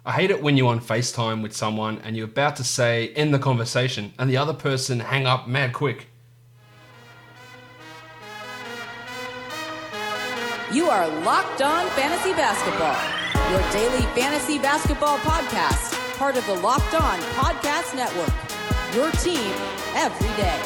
I hate it when you're on FaceTime with someone and you're about to say, end the conversation, and the other person hang up mad quick. You are Locked On Fantasy Basketball, your daily fantasy basketball podcast, part of the Locked On Podcast Network, your team every day.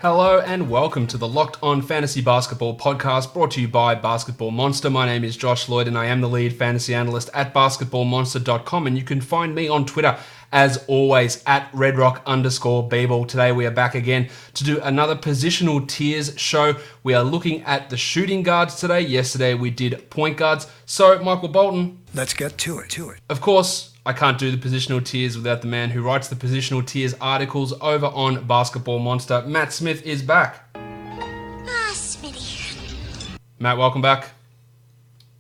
Hello and welcome to the Locked On Fantasy Basketball podcast brought to you by Basketball Monster. My name is Josh Lloyd and I am the lead fantasy analyst at basketballmonster.com, and you can find me on Twitter as always at redrock_bball. Today we are back again to do another positional tiers show. We are looking at the shooting guards today. Yesterday we did point guards. So Michael Bolton. Let's get to it. Of course, I can't do the positional tiers without the man who writes the positional tiers articles over on Basketball Monster. Matt Smith is back. Smitty. Matt, welcome back.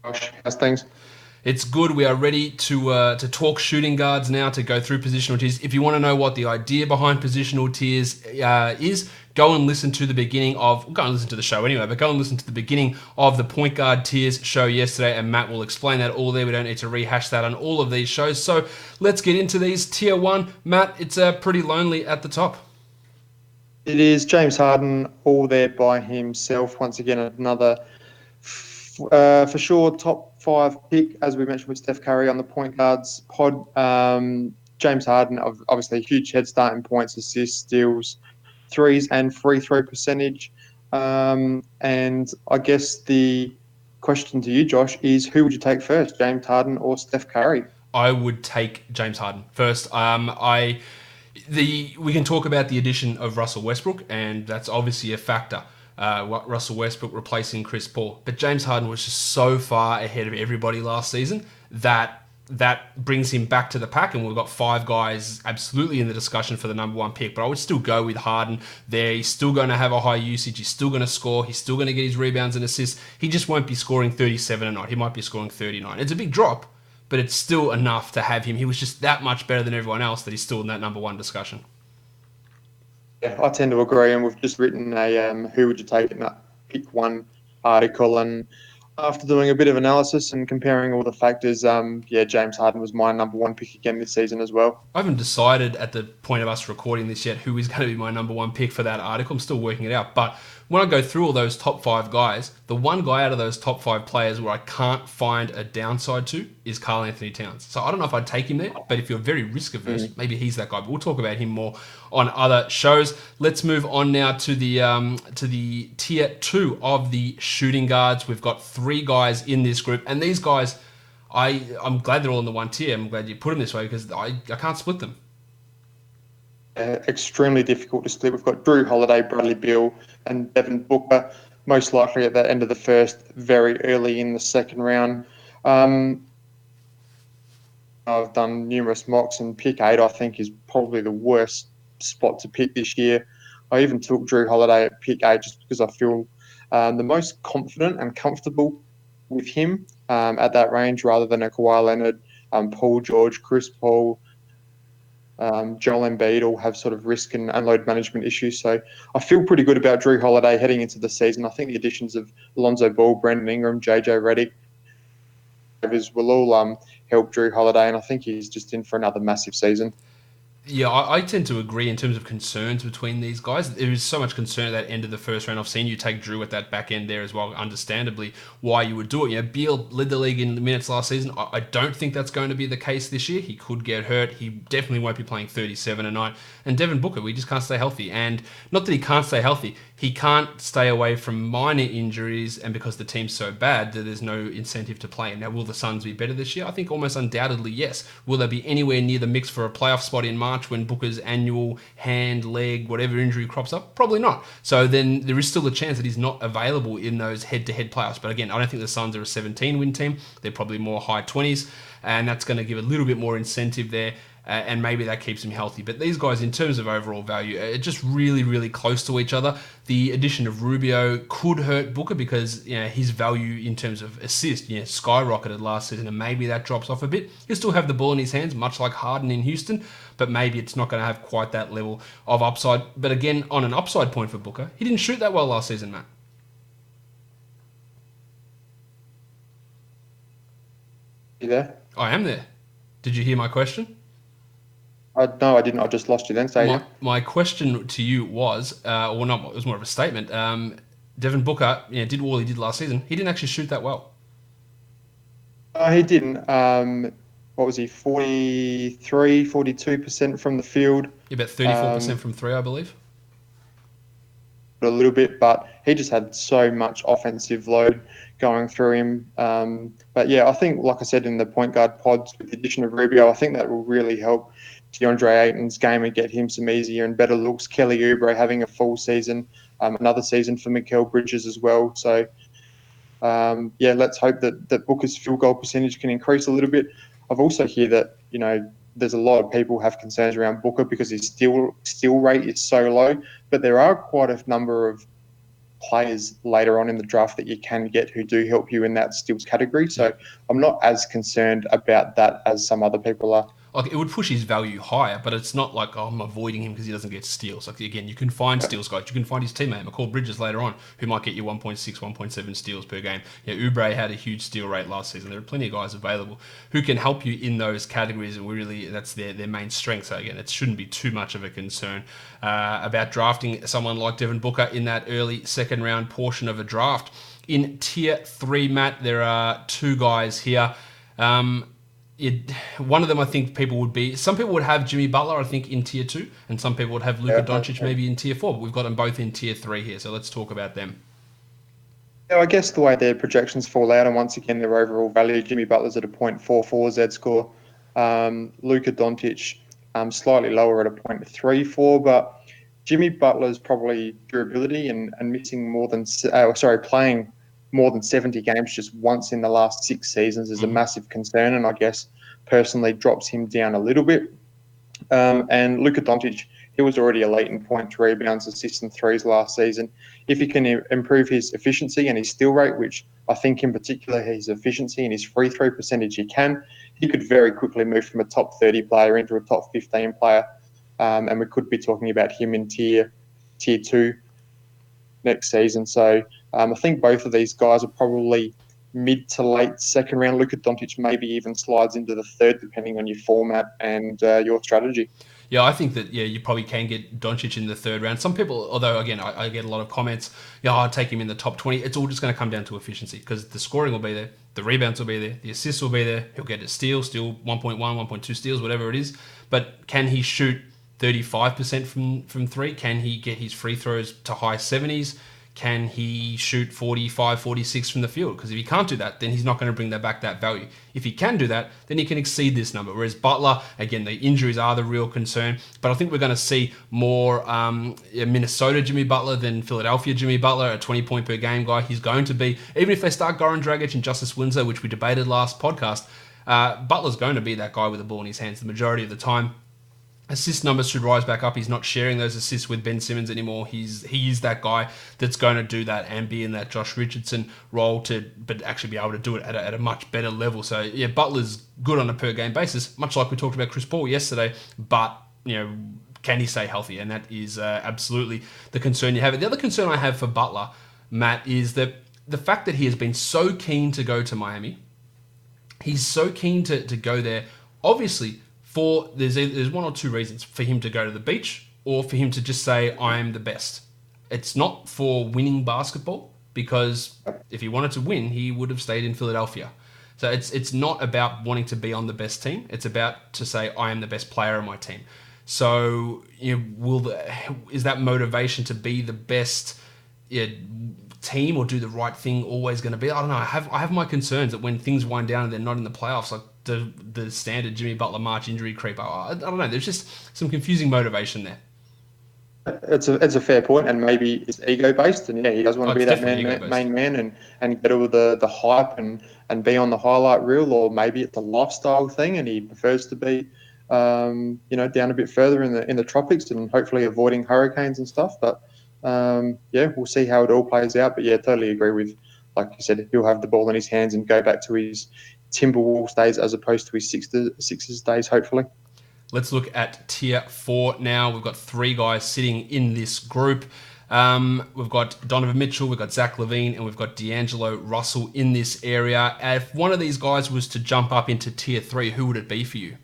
Josh, how's things? It's good. We are ready to talk shooting guards now, to go through positional tiers. If you want to know what the idea behind positional tiers is, go and listen to the beginning of, go and listen to the show anyway, but go and listen to the beginning of the point guard tiers show yesterday, and Matt will explain that all there. We don't need to rehash that on all of these shows. So let's get into these. Tier 1, Matt, it's pretty lonely at the top. It is James Harden all there by himself. Once again, another for sure top 5 pick, as we mentioned with Steph Curry on the point guards pod. James Harden, obviously a huge head start in points, assists, steals, threes, and free throw percentage. And I guess the question to you, Josh, is who would you take first, James Harden or Steph Curry? I would take James Harden first. We can talk about the addition of Russell Westbrook, and that's obviously a factor. Russell Westbrook replacing Chris Paul. But James Harden was just so far ahead of everybody last season that brings him back to the pack, and we've got 5 guys absolutely in the discussion for the number 1 pick. But I would still go with Harden there. He's still going to have a high usage. He's still going to score. He's still going to get his rebounds and assists. He just won't be scoring 37 a night. He might be scoring 39. It's a big drop, but it's still enough to have him. He was just that much better than everyone else that he's still in that number 1 discussion. Yeah, I tend to agree, and we've just written a who would you take in that pick 1 article, and after doing a bit of analysis and comparing all the factors, James Harden was my number 1 pick again this season as well. I haven't decided at the point of us recording this yet who is going to be my number 1 pick for that article. I'm still working it out, but when I go through all those top 5 guys, the one guy out of those top 5 players where I can't find a downside to is Karl Anthony Towns. So I don't know if I'd take him there, but if you're very risk averse, maybe he's that guy. But we'll talk about him more on other shows. Let's move on now to the tier 2 of the shooting guards. We've got 3 guys in this group, and these guys, I'm glad they're all in the 1 tier. I'm glad you put them this way because I can't split them. Extremely difficult to split. We've got Drew Holiday, Bradley Beal, and Devin Booker, most likely at the end of the first, very early in the second round. I've done numerous mocks, and pick 8 I think is probably the worst spot to pick this year. I even took Drew Holiday at pick 8 just because I feel the most confident and comfortable with him at that range, rather than a Kawhi Leonard, Paul George, Chris Paul, Joel Embiid all have sort of risk and load management issues. So I feel pretty good about Drew Holiday heading into the season. I think the additions of Lonzo Ball, Brandon Ingram, JJ Redick will all help Drew Holiday, and I think he's just in for another massive season. Yeah, I tend to agree in terms of concerns between these guys. There is so much concern at that end of the first round. I've seen you take Drew at that back end there as well, understandably, why you would do it. You know, Beal led the league in minutes last season. I don't think that's going to be the case this year. He could get hurt. He definitely won't be playing 37 a night. And Devin Booker, we just can't stay healthy. And not that he can't stay healthy, he can't stay away from minor injuries, and because the team's so bad that there's no incentive to play. Now, will the Suns be better this year? I think almost undoubtedly yes. Will they be anywhere near the mix for a playoff spot in March when Booker's annual hand, leg, whatever injury crops up? Probably not. So then there is still a chance that he's not available in those head-to-head playoffs. But again, I don't think the Suns are a 17-win team. They're probably more high 20s, and that's going to give a little bit more incentive there. and maybe that keeps him healthy. But these guys, in terms of overall value, are just really, really close to each other. The addition of Rubio could hurt Booker because his value in terms of assist skyrocketed last season, and maybe that drops off a bit. He'll still have the ball in his hands, much like Harden in Houston, but maybe it's not going to have quite that level of upside. But again, on an upside point for Booker, he didn't shoot that well last season, Matt. You there? I am there. Did you hear my question? No, I didn't. I just lost you then. My question to you was, or not, it was more of a statement. Devin Booker did all he did last season. He didn't actually shoot that well. He didn't. What was he? 43, 42% from the field. About 34% from three, I believe. A little bit, but he just had so much offensive load going through him. But yeah, I think, like I said in the point guard pods, with the addition of Rubio, I think that will really help DeAndre Ayton's game and get him some easier and better looks. Kelly Oubre having a full season, another season for Mikal Bridges as well. So let's hope that Booker's field goal percentage can increase a little bit. I've also heard that there's a lot of people have concerns around Booker because his steal rate is so low, but there are quite a number of players later on in the draft that you can get who do help you in that steals category. So I'm not as concerned about that as some other people are. Like, it would push his value higher, but it's not like, I'm avoiding him because he doesn't get steals. Like, again, you can find steals guys. You can find his teammate, Mikal Bridges, later on, who might get you 1.6, 1.7 steals per game. Oubre had a huge steal rate last season. There are plenty of guys available who can help you in those categories, and really, that's their main strength. So, again, it shouldn't be too much of a concern about drafting someone like Devin Booker in that early second-round portion of a draft. In Tier 3, Matt, there are two guys here. One of them, I think some people would have Jimmy Butler, I think, in Tier 2, and some people would have Luka Doncic maybe in Tier 4, but we've got them both in Tier 3 here, so let's talk about them. Yeah, I guess the way their projections fall out, and once again, their overall value, Jimmy Butler's at a 0.44 Z-score. Luka Doncic, slightly lower at a 0.34, but Jimmy Butler's probably durability and playing more than 70 games just once in the last 6 seasons is a massive concern, and I guess personally drops him down a little bit. And Luka Doncic, he was already elite in points, rebounds, assists, and threes last season. If he can improve his efficiency and his steal rate, which I think in particular his efficiency and his free throw percentage he could very quickly move from a top 30 player into a top 15 player. And we could be talking about him in tier 2 next season. So I think both of these guys are probably mid to late second round. Luka Doncic maybe even slides into the third, depending on your format and your strategy. Yeah, I think that you probably can get Doncic in the third round. Some people, although again, I get a lot of comments, I'll take him in the top 20. It's all just going to come down to efficiency because the scoring will be there, the rebounds will be there, the assists will be there. He'll get a steal 1.1, 1.2 steals, whatever it is. But can he shoot 35% from three? Can he get his free throws to high 70s? Can he shoot 45, 46 from the field? Because if he can't do that, then he's not going to bring that value. If he can do that, then he can exceed this number. Whereas Butler, again, the injuries are the real concern. But I think we're going to see more Minnesota Jimmy Butler than Philadelphia Jimmy Butler, a 20-point per game guy. He's going to be, even if they start Goran Dragic and Justice Winslow, which we debated last podcast, Butler's going to be that guy with the ball in his hands the majority of the time. Assist numbers should rise back up. He's not sharing those assists with Ben Simmons anymore. He is that guy that's going to do that and be in that Josh Richardson role but actually be able to do it at a much better level. So yeah, Butler's good on a per game basis, much like we talked about Chris Paul yesterday. But can he stay healthy? And that is absolutely the concern you have. The other concern I have for Butler, Matt, is that the fact that he has been so keen to go to Miami. He's so keen to go there. Obviously, there's one or two reasons for him to go to the beach or for him to just say, I am the best. It's not for winning basketball, because if he wanted to win, he would have stayed in Philadelphia. So it's not about wanting to be on the best team. It's about to say, I am the best player on my team. So is that motivation to be the best team or do the right thing always going to be? I don't know. I have my concerns that when things wind down and they're not in the playoffs, like the standard Jimmy Butler March injury creep. I don't know. There's just some confusing motivation there. It's a fair point, and maybe it's ego based, and he does want to be that main man and get all the hype and be on the highlight reel, or maybe it's a lifestyle thing and he prefers to be down a bit further in the tropics and hopefully avoiding hurricanes and stuff. But we'll see how it all plays out. But yeah, totally agree with, like you said, he'll have the ball in his hands and go back to his Timberwolves days as opposed to his Sixers days, hopefully. Let's look at tier 4 now. We've got 3 guys sitting in this group. We've got Donovan Mitchell, we've got Zach Lavine, and we've got DeAngelo Russell in this area. If one of these guys was to jump up into tier 3, who would it be for you?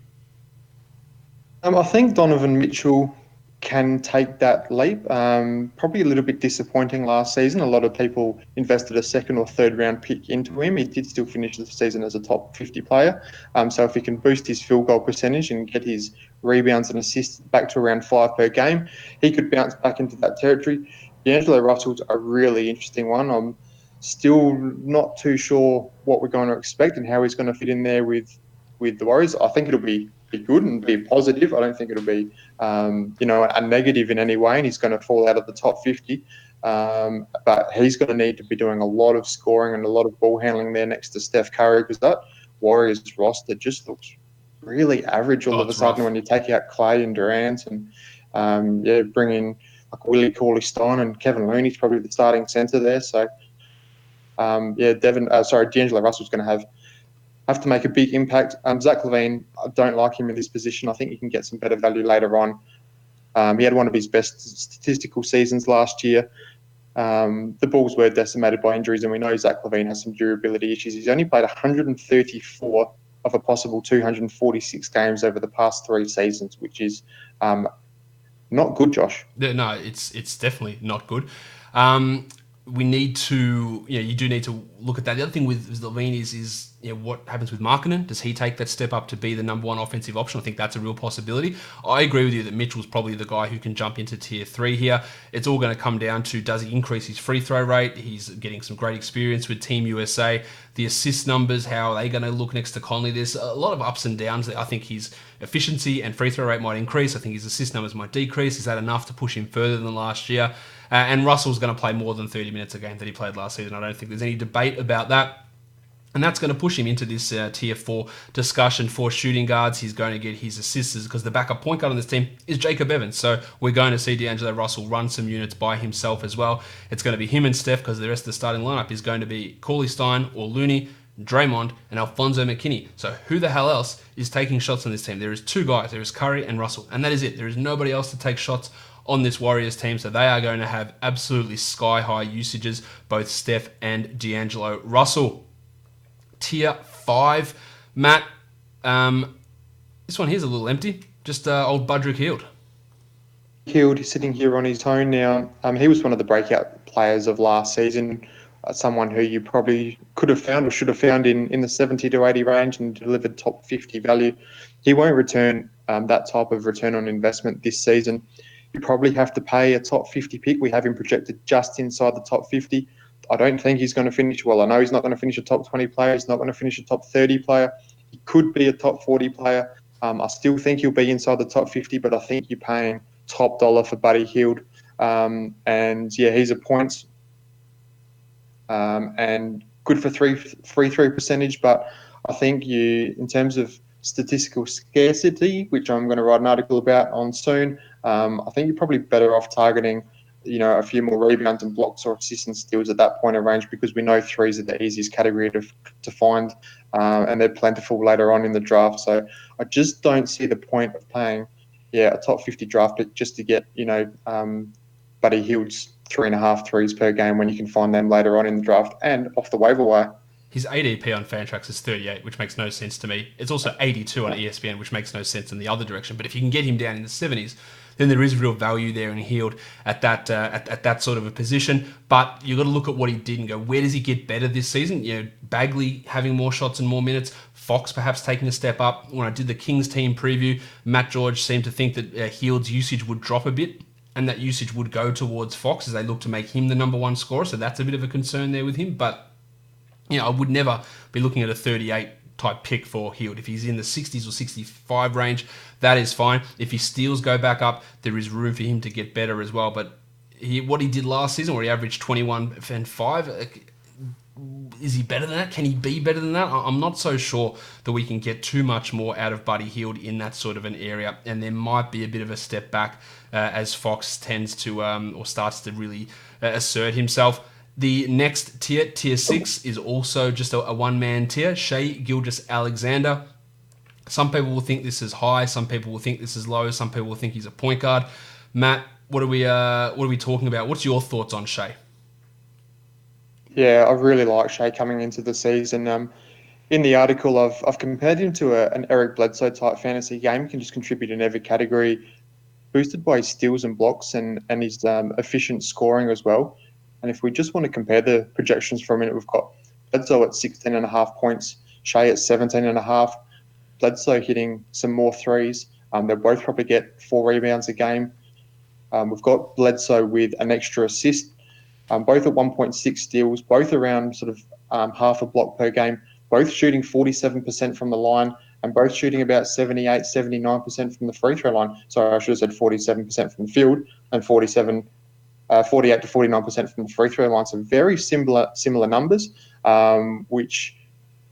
I think Donovan Mitchell can take that leap. Probably a little bit disappointing last season. A lot of people invested a second or third round pick into him. He did still finish the season as a top 50 player. So if he can boost his field goal percentage and get his rebounds and assists back to around 5 per game, he could bounce back into that territory. DeAngelo Russell's a really interesting one. I'm still not too sure what we're going to expect and how he's going to fit in there with the Warriors. I think it'll be good and be positive. I don't think it'll be, a negative in any way, and he's going to fall out of the top 50. But he's going to need to be doing a lot of scoring and a lot of ball handling there next to Steph Curry, because that Warriors roster just looks really average all of a sudden when you take out Clay and Durant and, bring in like Willie Cauley-Stein and Kevin Looney's probably the starting centre there. So, DeAngelo Russell's going to have to make a big impact. Zach Lavine, I don't like him in this position. I think he can get some better value later on. He had one of his best statistical seasons last year. The Bulls were decimated by injuries, and we know Zach Lavine has some durability issues. He's only played 134 of a possible 246 games over the past 3 seasons, which is not good, Josh. No, it's definitely not good. We need to, you do need to look at that. The other thing with Lavine is what happens with Markkanen? Does he take that step up to be the number 1 offensive option? I think that's a real possibility. I agree with you that Mitchell's probably the guy who can jump into tier 3 here. It's all going to come down to, does he increase his free throw rate? He's getting some great experience with Team USA. The assist numbers, how are they going to look next to Conley? There's a lot of ups and downs. I think his efficiency and free throw rate might increase. I think his assist numbers might decrease. Is that enough to push him further than last year? And Russell's going to play more than 30 minutes a game that he played last season. I don't think there's any debate about that. And that's going to push him into this tier 4 discussion for shooting guards. He's going to get his assists because the backup point guard on this team is Jacob Evans. So we're going to see DeAngelo Russell run some units by himself as well. It's going to be him and Steph because the rest of the starting lineup is going to be Cauley-Stein or Looney, Draymond, and Alfonso McKinney. So who the hell else is taking shots on this team? There is 2 guys. There is Curry and Russell. And that is it. There is nobody else to take shots on this Warriors team, so they are going to have absolutely sky-high usages, both Steph and DeAngelo Russell. Tier 5, Matt, this one here's a little empty, just old Budrick Hield. Hield is sitting here on his own now. He was one of the breakout players of last season, someone who you probably could have found or should have found in the 70 to 80 range and delivered top 50 value. He won't return that type of return on investment this season. You probably have to pay a top 50 pick. We have him projected just inside the top 50. I don't think he's going to finish well. I know he's not going to finish a top 20 player. He's not going to finish a top 30 player. He could be a top 40 player. I still think he'll be inside the top 50, but I think you're paying top dollar for Buddy Hield. He's a points and good for free throw percentage, but I think in terms of statistical scarcity, which I'm going to write an article about on soon, I think you're probably better off targeting, a few more rebounds and blocks or assists and steals at that point of range, because we know threes are the easiest category to find, and they're plentiful later on in the draft. So I just don't see the point of paying, a top 50 draft pick just to get, Buddy Hield's 3.5 threes per game when you can find them later on in the draft and off the waiver wire. His ADP on Fantrax is 38, which makes no sense to me. It's also 82 on ESPN, which makes no sense in the other direction. But if you can get him down in the 70s, then there is real value there in Hield at that sort of a position. But you've got to look at what he did and go, where does he get better this season? Bagley having more shots and more minutes, Fox perhaps taking a step up. When I did the Kings team preview, Matt George seemed to think that Hield's usage would drop a bit, and that usage would go towards Fox as they look to make him the number 1 scorer. So that's a bit of a concern there with him. But I would never be looking at a 38 type pick for Hield. If he's in the 60s or 65 range, that is fine. If his steals go back up, there is room for him to get better as well. But what he did last season, where he averaged 21 and 5, is he better than that? Can he be better than that? I'm not so sure that we can get too much more out of Buddy Hield in that sort of an area, and there might be a bit of a step back as Fox tends to or starts to really assert himself. The next tier 6, is also just a one-man tier. Shai Gilgeous-Alexander. Some people will think this is high. Some people will think this is low. Some people will think he's a point guard. Matt, what are we talking about? What's your thoughts on Shai? Yeah, I really like Shai coming into the season. In the article, I've compared him to an Eric Bledsoe type fantasy game. He can just contribute in every category, boosted by his steals and blocks and his efficient scoring as well. And if we just want to compare the projections for a minute, we've got Bledsoe at 16.5 points, Shai at 17.5. Bledsoe hitting some more threes. They'll both probably get 4 rebounds a game. We've got Bledsoe with an extra assist, both at 1.6 steals, both around sort of half a block per game, both shooting 47% from the line, and both shooting about 78, 79% from the free throw line. Sorry, I should have said 47% from the field and 48 to 49% from the free throw line. So very similar numbers, which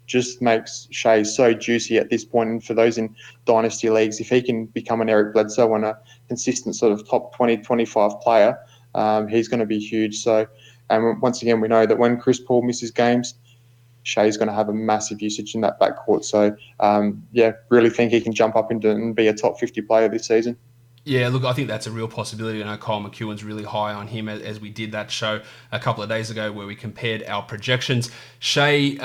just makes Shai so juicy at this point. And for those in dynasty leagues, if he can become an Eric Bledsoe and a consistent sort of top 20, 25 player, he's going to be huge. So, and once again, we know that when Chris Paul misses games, Shai's going to have a massive usage in that backcourt. So, really think he can jump up and be a top 50 player this season. Yeah, look, I think that's a real possibility. I know Kyle McEwen's really high on him as we did that show a couple of days ago where we compared our projections. Shai,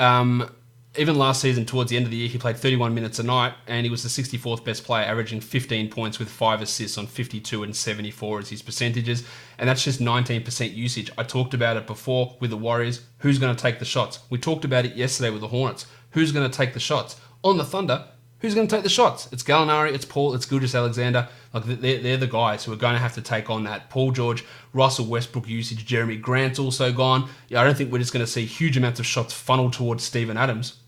even last season, towards the end of the year, he played 31 minutes a night, and he was the 64th best player, averaging 15 points with 5 assists on 52 and 74 as his percentages, and that's just 19% usage. I talked about it before with the Warriors. Who's going to take the shots? We talked about it yesterday with the Hornets. Who's going to take the shots? On the Thunder, who's going to take the shots? It's Gallinari, it's Paul, it's Gilgeous-Alexander. Like they're the guys who are going to have to take on that. Paul George, Russell Westbrook usage, Jeremy Grant's also gone. Yeah, I don't think we're just going to see huge amounts of shots funneled towards Steven Adams.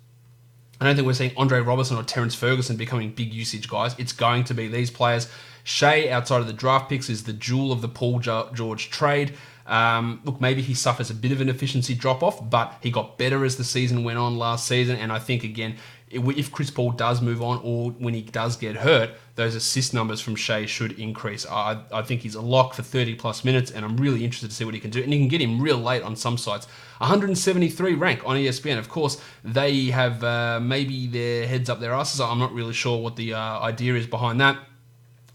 I don't think we're seeing Andre Robertson or Terrence Ferguson becoming big usage guys. It's going to be these players. Shai, outside of the draft picks, is the jewel of the Paul George trade. Look, maybe he suffers a bit of an efficiency drop-off, but he got better as the season went on last season. And I think, again, if Chris Paul does move on or when he does get hurt, those assist numbers from Shai should increase. I think he's a lock for 30-plus minutes, and I'm really interested to see what he can do. And you can get him real late on some sites. 173 rank on ESPN. Of course, they have maybe their heads up their asses. I'm not really sure what the idea is behind that.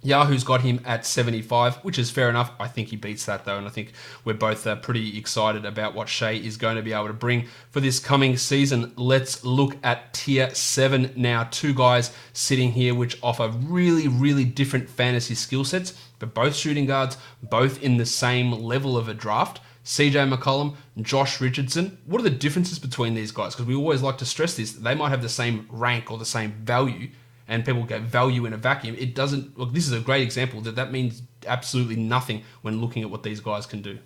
Yahoo's got him at 75, which is fair enough. I think he beats that, though, and I think we're both pretty excited about what Shai is going to be able to bring for this coming season. Let's look at Tier 7 now. 2 guys sitting here which offer really, really different fantasy skill sets, but both shooting guards, both in the same level of a draft. CJ McCollum, Josh Richardson. What are the differences between these guys? Because we always like to stress this. They might have the same rank or the same value, and people get value in a vacuum. It doesn't. Look, this is a great example that means absolutely nothing when looking at what these guys can do.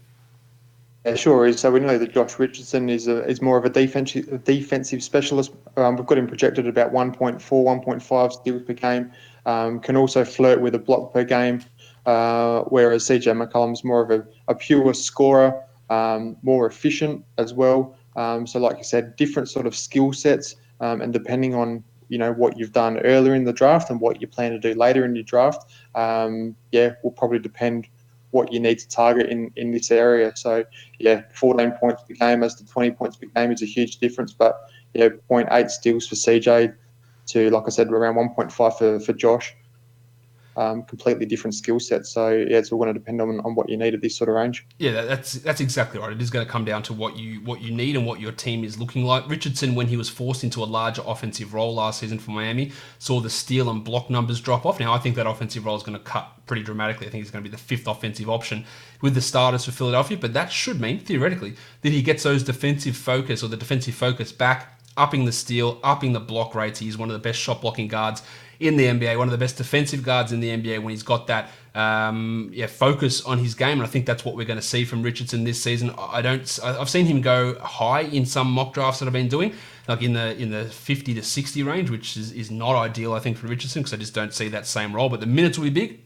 Yeah, sure is. So we know that Josh Richardson is more of a defensive specialist. We've got him projected at about 1.4, 1.5 steals per game. Can also flirt with a block per game, whereas CJ McCollum's more of a pure scorer, more efficient as well. So like you said, different sort of skill sets, and depending on what you've done earlier in the draft and what you plan to do later in your draft, will probably depend what you need to target in this area. So 14 points per game as to 20 points per game is a huge difference, but 0.8 steals for CJ to, like I said, around 1.5 for Josh. Completely different skill sets. So it's all going to depend on what you need at this sort of range. Yeah, that's exactly right. It is going to come down to what you need and what your team is looking like. Richardson, when he was forced into a larger offensive role last season for Miami, saw the steal and block numbers drop off. Now I think that offensive role is going to cut pretty dramatically. I think he's going to be the 5th offensive option with the starters for Philadelphia, but that should mean, theoretically, that he gets those defensive focus back, upping the steal, upping the block rates. He's one of the best shot blocking guards in the NBA, one of the best defensive guards in the NBA when he's got that focus on his game, and I think that's what we're going to see from Richardson this season. I've seen him go high in some mock drafts that I've been doing, like in the 50 to 60 range, which is not ideal, I think, for Richardson, because I just don't see that same role. But the minutes will be big.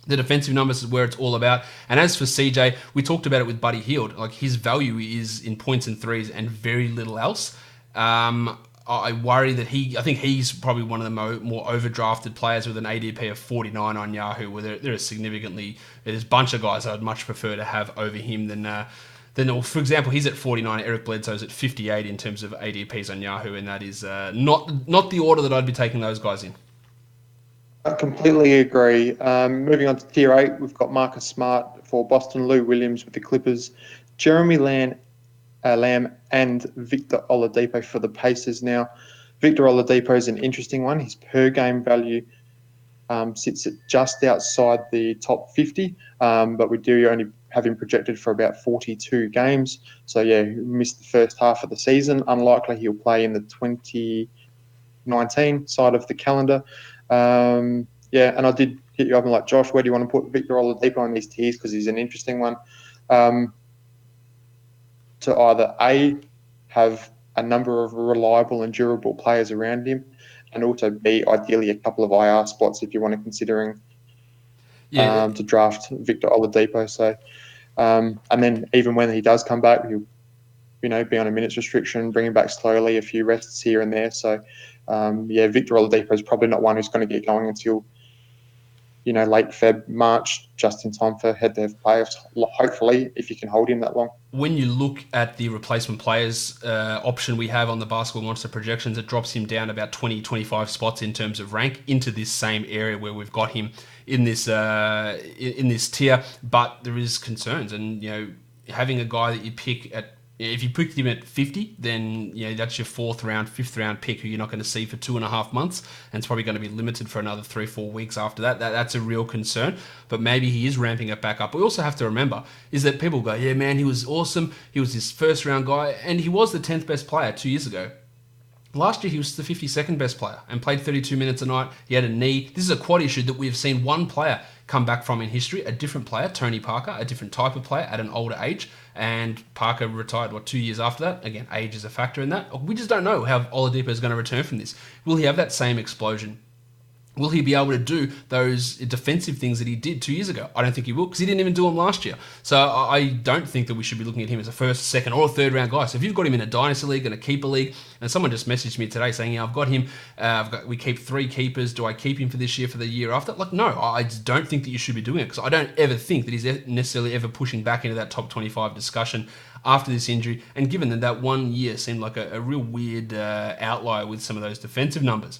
The defensive numbers is where it's all about. And as for CJ, we talked about it with Buddy Hield. Like, his value is in points and threes and very little else. I worry that I think he's probably one of the more overdrafted players with an ADP of 49 on Yahoo, where there's a bunch of guys I'd much prefer to have over him than, for example, he's at 49, Eric Bledsoe's at 58 in terms of ADPs on Yahoo, and that is not the order that I'd be taking those guys in. I completely agree. Moving on to Tier 8, we've got Marcus Smart for Boston, Lou Williams with the Clippers, Jeremy Lamb and Victor Oladipo for the Pacers now. Victor Oladipo is an interesting one. His per-game value sits at just outside the top 50, but we do only have him projected for about 42 games. So, yeah, he missed the first half of the season. Unlikely he'll play in the 2019 side of the calendar. And I did hit you up and like, Josh, where do you want to put Victor Oladipo on these tiers? Because he's an interesting one. To either A, have a number of reliable and durable players around him, and also B, ideally a couple of IR spots if you want to considering to draft Victor Oladipo. So, and then even when he does come back, he'll be on a minutes restriction, bring him back slowly, a few rests here and there. So, Victor Oladipo is probably not one who's going to get going until, late Feb, March, just in time for head-to-head playoffs, hopefully, if you can hold him that long. When you look at the replacement players option we have on the Basketball Monster projections, it drops him down about 20, 25 spots in terms of rank into this same area where we've got him in this tier. But there is concerns, and having a guy that you pick at, if you picked him at 50, then that's your 4th round, 5th round pick who you're not going to see for 2.5 months, and it's probably going to be limited for another 3-4 weeks after that. That's a real concern, but maybe he is ramping it back up. We also have to remember is that people go, yeah, man, he was awesome. He was this first round guy, and he was the 10th best player 2 years ago. Last year, he was the 52nd best player and played 32 minutes a night. He had a knee. This is a quad issue that we've seen one player come back from in history, a different player, Tony Parker, a different type of player at an older age. And Parker retired, 2 years after that? Again, age is a factor in that. We just don't know how Oladipo is going to return from this. Will he have that same explosion? Will he be able to do those defensive things that he did 2 years ago? I don't think he will, because he didn't even do them last year. So I don't think that we should be looking at him as a 1st, 2nd, or 3rd round guy. So if you've got him in a dynasty league and a keeper league, and someone just messaged me today saying, I've got him, we keep 3 keepers, do I keep him for this year, for the year after? Like, no, I just don't think that you should be doing it, because I don't ever think that he's necessarily ever pushing back into that top 25 discussion after this injury. And given that 1 year seemed like a real weird outlier with some of those defensive numbers.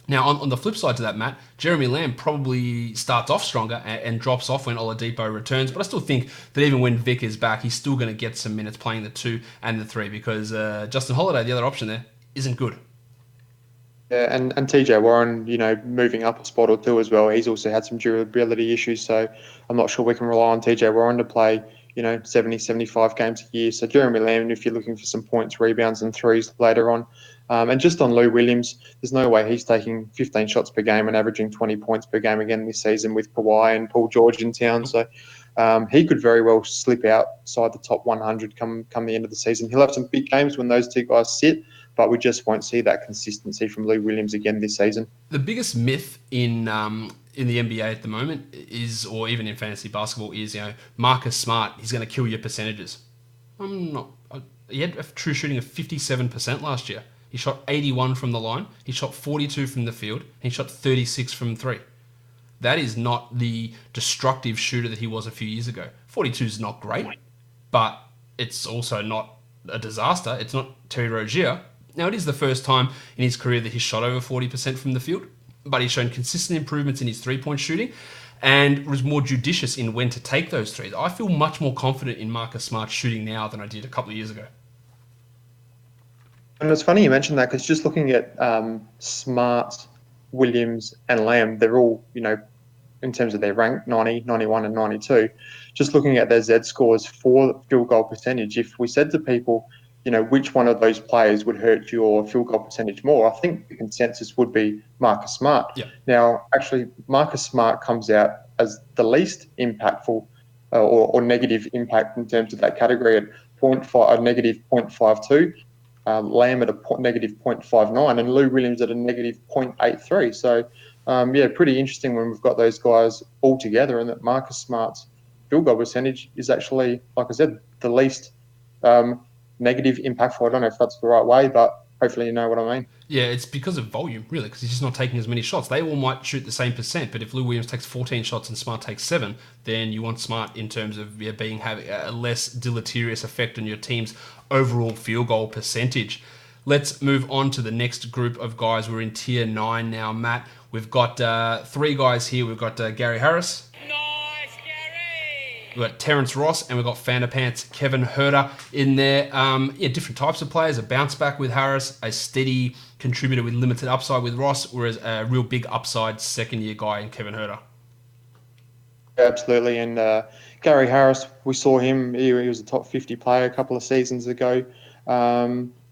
Now, on the flip side to that, Matt, Jeremy Lamb probably starts off stronger and drops off when Oladipo returns. But I still think that even when Vic is back, he's still going to get some minutes playing the 2 and the 3 because Justin Holiday, the other option there, isn't good. Yeah, and TJ Warren, moving up a spot or 2 as well. He's also had some durability issues, so I'm not sure we can rely on TJ Warren to play 70, 75 games a year. So Jeremy Lamb, if you're looking for some points, rebounds and threes later on. And just on Lou Williams, there's no way he's taking 15 shots per game and averaging 20 points per game again this season with Kawhi and Paul George in town. So he could very well slip outside the top 100 come the end of the season. He'll have some big games when those 2 guys sit, but we just won't see that consistency from Lou Williams again this season. The biggest myth in the NBA at the moment is, or even in fantasy basketball, is Marcus Smart, he's going to kill your percentages. He had a true shooting of 57% last year. He shot 81 from the line. He shot 42 from the field. And he shot 36 from 3. That is not the destructive shooter that he was a few years ago. 42 is not great, but it's also not a disaster. It's not Terry Rozier. Now, it is the first time in his career that he's shot over 40% from the field, but he's shown consistent improvements in his 3-point shooting and was more judicious in when to take those threes. I feel much more confident in Marcus Smart shooting now than I did a couple of years ago. And it's funny you mentioned that because just looking at Smart, Williams, and Lamb, they're all, in terms of their rank, 90, 91, and 92. Just looking at their Z scores for field goal percentage, if we said to people, which one of those players would hurt your field goal percentage more, I think the consensus would be Marcus Smart. Yeah. Now, actually, Marcus Smart comes out as the least impactful or negative impact in terms of that category at a negative 0.52. Lamb at a negative 0.59 and Lou Williams at a negative 0.83. So pretty interesting when we've got those guys all together, and that Marcus Smart's field goal percentage is actually, like I said, the least negative impactful. I don't know if that's the right way, but hopefully you know what I mean. Yeah, it's because of volume, really, because he's just not taking as many shots. They all might shoot the same percent, but if Lou Williams takes 14 shots and Smart takes 7, then you want Smart in terms of having a less deleterious effect on your team's overall field goal percentage. Let's move on to the next group of guys. We're in Tier 9 now, Matt. We've got 3 guys here. We've got Gary Harris. We've got Terrence Ross, and we've got Fanderpants Kevin Huerter in there. Different types of players. A bounce back with Harris, a steady contributor with limited upside with Ross, whereas a real big upside second-year guy in Kevin Huerter. Absolutely, and Gary Harris, we saw him. He was a top 50 player a couple of seasons ago.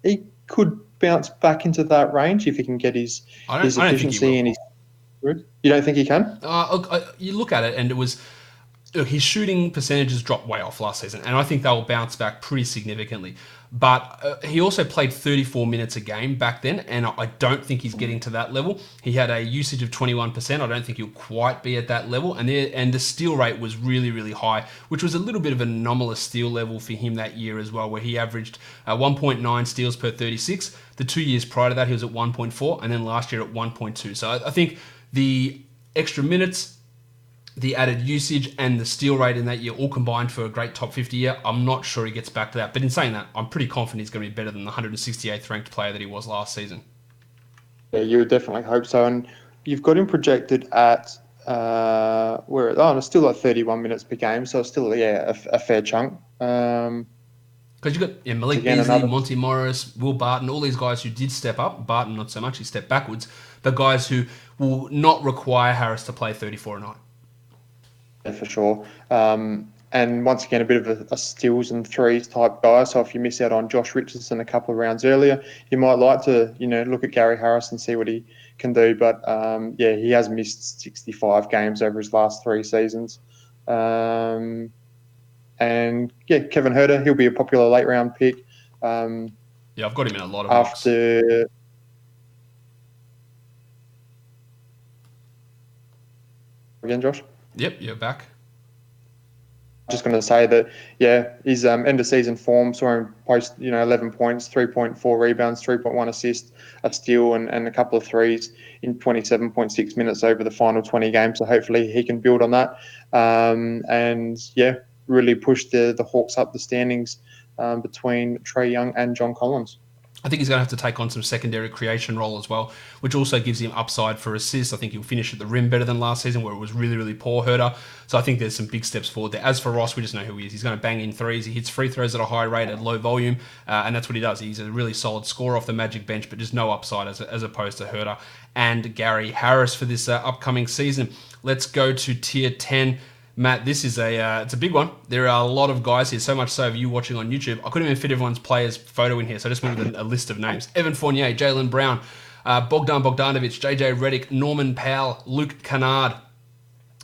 He could bounce back into that range if he can get his efficiency and his. You don't think he can? You look at it, and it was. Look, his shooting percentages dropped way off last season, and I think they will bounce back pretty significantly. But he also played 34 minutes a game back then, and I don't think he's getting to that level. He had a usage of 21%. I don't think he'll quite be at that level. And the steal rate was really, really high, which was a little bit of an anomalous steal level for him that year as well, where he averaged 1.9 steals per 36. The 2 years prior to that, he was at 1.4, and then last year at 1.2. So I think the extra minutes, the added usage, and the steal rate in that year all combined for a great top 50 year. I'm not sure he gets back to that. But in saying that, I'm pretty confident he's going to be better than the 168th ranked player that he was last season. Yeah, you would definitely hope so. And you've got him projected at, it's still at 31 minutes per game. So it's still, a fair chunk. Because you've got Malik Beasley, Monty Morris, Will Barton, all these guys who did step up. Barton, not so much, he stepped backwards. But guys who will not require Harris to play 34 a night. For sure. And once again, a bit of a steals and threes type guy. So if you miss out on Josh Richardson a couple of rounds earlier, you might like to, look at Gary Harris and see what he can do. But he has missed 65 games over his last 3 seasons. Kevin Huerter, he'll be a popular late round pick. I've got him in a lot of mocks. Again, Josh? Yep, you're back. Just going to say that, his end of season form saw him post, 11 points, 3.4 rebounds, 3.1 assists, a steal, and a couple of threes in 27.6 minutes over the final 20 games. So hopefully he can build on that, really push the Hawks up the standings between Trae Young and John Collins. I think he's going to have to take on some secondary creation role as well, which also gives him upside for assists. I think he'll finish at the rim better than last season, where it was really, really poor Huerter. So I think there's some big steps forward there. As for Ross, we just know who he is. He's going to bang in threes. He hits free throws at a high rate at low volume, and that's what he does. He's a really solid scorer off the Magic bench, but just no upside as opposed to Huerter and Gary Harris for this upcoming season. Let's go to Tier 10. Matt, this is it's a big one. There are a lot of guys here, so much so of you watching on YouTube. I couldn't even fit everyone's player's photo in here, so I just went with a list of names. Evan Fournier, Jaylen Brown, Bogdan Bogdanovic, JJ Redick, Norman Powell, Luke Kennard,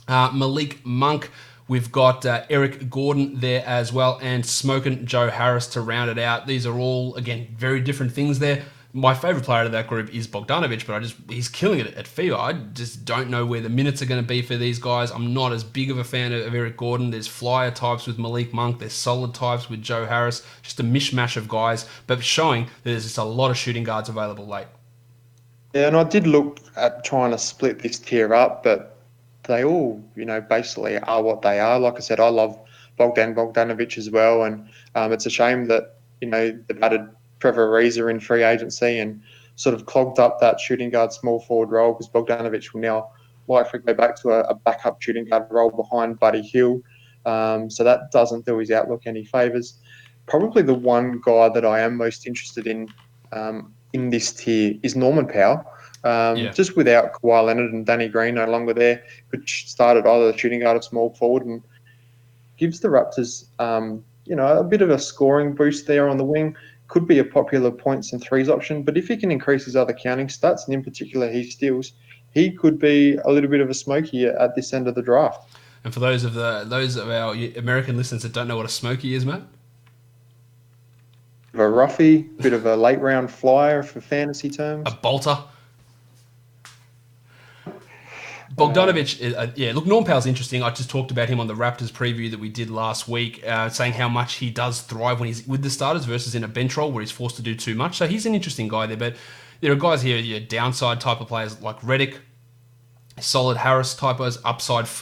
Malik Monk. We've got Eric Gordon there as well, and Smokin' Joe Harris to round it out. These are all, again, very different things there. My favourite player out of that group is Bogdanovic, but he's killing it at FIBA. I just don't know where the minutes are going to be for these guys. I'm not as big of a fan of Eric Gordon. There's flyer types with Malik Monk. There's solid types with Joe Harris. Just a mishmash of guys, but showing that there's just a lot of shooting guards available late. Yeah, and I did look at trying to split this tier up, but they all, basically are what they are. Like I said, I love Bogdanovic as well, and it's a shame that, they've added Trevor Ariza in free agency and sort of clogged up that shooting guard small forward role, because Bogdanovic will now likely go back to a backup shooting guard role behind Buddy Hield. So that doesn't do his outlook any favours. Probably the one guy that I am most interested in this tier is Norman Powell. Just without Kawhi Leonard and Danny Green no longer there, could start at either the shooting guard or small forward, and gives the Raptors a bit of a scoring boost there on the wing. Could be a popular points and threes option, but if he can increase his other counting stats, and in particular his steals, he could be a little bit of a smoky at this end of the draft. And for those of our American listeners that don't know what a smoky is, Matt? A roughie, bit of a late round flyer for fantasy terms. A bolter. Bogdanovic, look, Norm Powell's interesting. I just talked about him on the Raptors preview that we did last week, saying how much he does thrive when he's with the starters versus in a bench role where he's forced to do too much. So he's an interesting guy there. But there are guys here, downside type of players like Redick, solid Harris typos,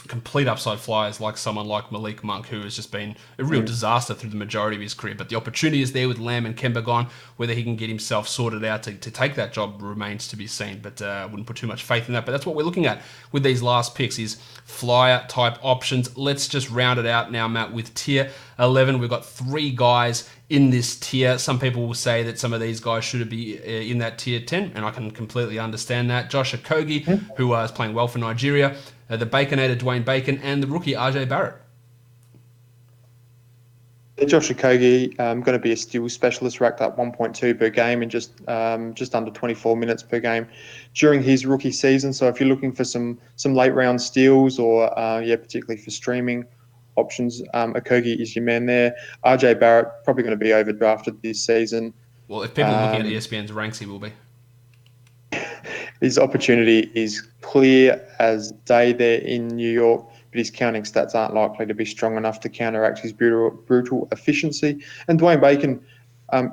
complete upside flyers like someone like Malik Monk, who has just been a real disaster through the majority of his career. But the opportunity is there with Lamb and Kemba gone. Whether he can get himself sorted out to take that job remains to be seen. But I wouldn't put too much faith in that. But that's what we're looking at with these last picks is flyer type options. Let's just round it out now, Matt, with tier 11. We've got 3 guys in this tier. Some people will say that some of these guys should be in that tier 10, and I can completely understand that. Josh Okogie, who is playing well for Nigeria, the Baconator Dwayne Bacon, and the rookie RJ Barrett. Josh Okogie going to be a steal specialist, racked up 1.2 per game in just under 24 minutes per game during his rookie season. So if you're looking for some late round steals or particularly for streaming options, Okogie is your man there. RJ Barrett probably going to be overdrafted this season. Well, if people are looking at ESPN's ranks, he will be. His opportunity is clear as day there in New York, but his counting stats aren't likely to be strong enough to counteract his brutal efficiency. And Dwayne Bacon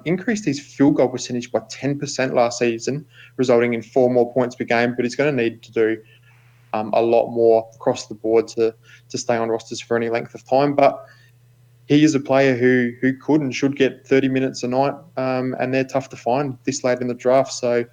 increased his field goal percentage by 10% last season, resulting in 4 more points per game, but he's going to need to do a lot more across the board to stay on rosters for any length of time. But he is a player who could and should get 30 minutes a night, and they're tough to find this late in the draft. So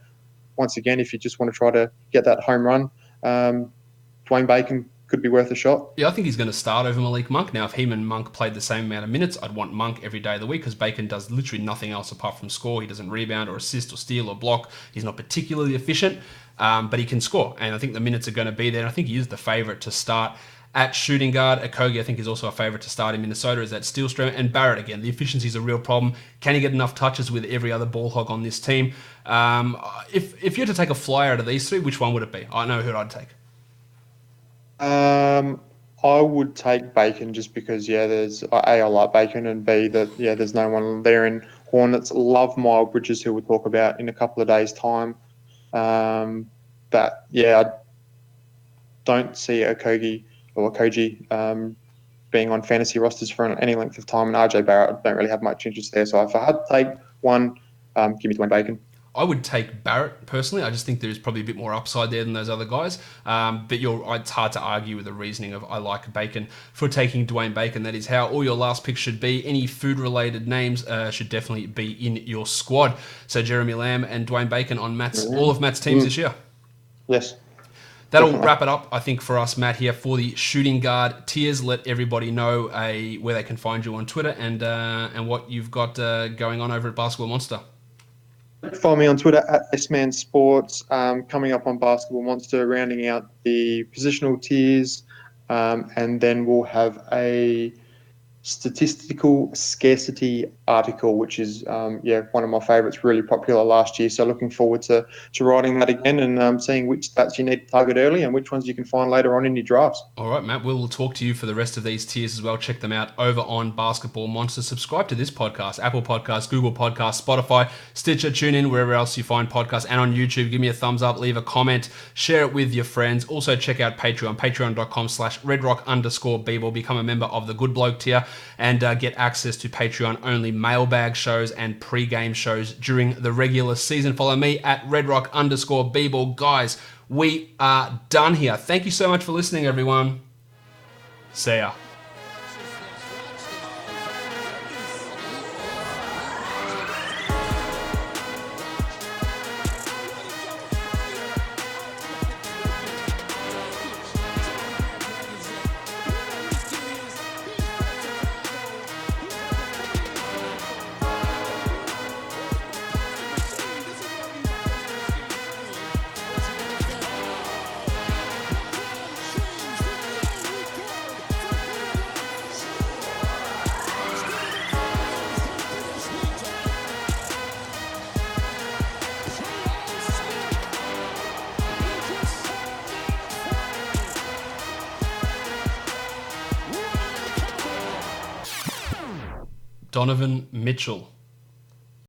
once again, if you just want to try to get that home run, Dwayne Bacon could be worth a shot. Yeah, I think he's going to start over Malik Monk. Now, if him and Monk played the same amount of minutes, I'd want Monk every day of the week because Bacon does literally nothing else apart from score. He doesn't rebound or assist or steal or block. He's not particularly efficient, but he can score. And I think the minutes are going to be there. And I think he is the favourite to start at shooting guard. Okogie, I think, is also a favourite to start in Minnesota as that steal stream. And Barrett, again, the efficiency is a real problem. Can he get enough touches with every other ball hog on this team? If you had to take a flyer out of these 3, which one would it be? I know who I'd take. I would take Bacon just because, there's A, I like Bacon, and B, that there's no one there in Hornets. Love Miles Bridges, who we'll talk about in a couple of days' time. But I don't see Okogie being on fantasy rosters for any length of time, and RJ Barrett, I don't really have much interest there. So if I had to take one, give me Dwayne Bacon. I would take Barrett personally. I just think there's probably a bit more upside there than those other guys. But it's hard to argue with the reasoning of I like Bacon for taking Dwayne Bacon. That is how all your last picks should be. Any food-related names should definitely be in your squad. So Jeremy Lamb and Dwayne Bacon on all of Matt's teams this year. Yes. That'll wrap it up, I think, for us, Matt, here for the shooting guard tiers. Let everybody know where they can find you on Twitter and what you've got going on over at Basketball Monster. Follow me on Twitter at SManSports. Coming up on Basketball Monster, rounding out the positional tiers, and then we'll have a statistical scarcity article, which is one of my favourites, really popular last year. So looking forward to writing that again and seeing which stats you need to target early and which ones you can find later on in your drafts. All right, Matt, we'll talk to you for the rest of these tiers as well. Check them out over on Basketball Monster. Subscribe to this podcast, Apple Podcasts, Google Podcasts, Spotify, Stitcher, TuneIn, wherever else you find podcasts, and on YouTube. Give me a thumbs up, leave a comment, share it with your friends. Also check out Patreon, patreon.com/redrock_bball. Become a member of the Good Bloke tier and get access to Patreon-only mailbag shows and pre-game shows during the regular season. Follow me at redrock_bball. Guys, we are done here. Thank you so much for listening, everyone. See ya. Donovan Mitchell.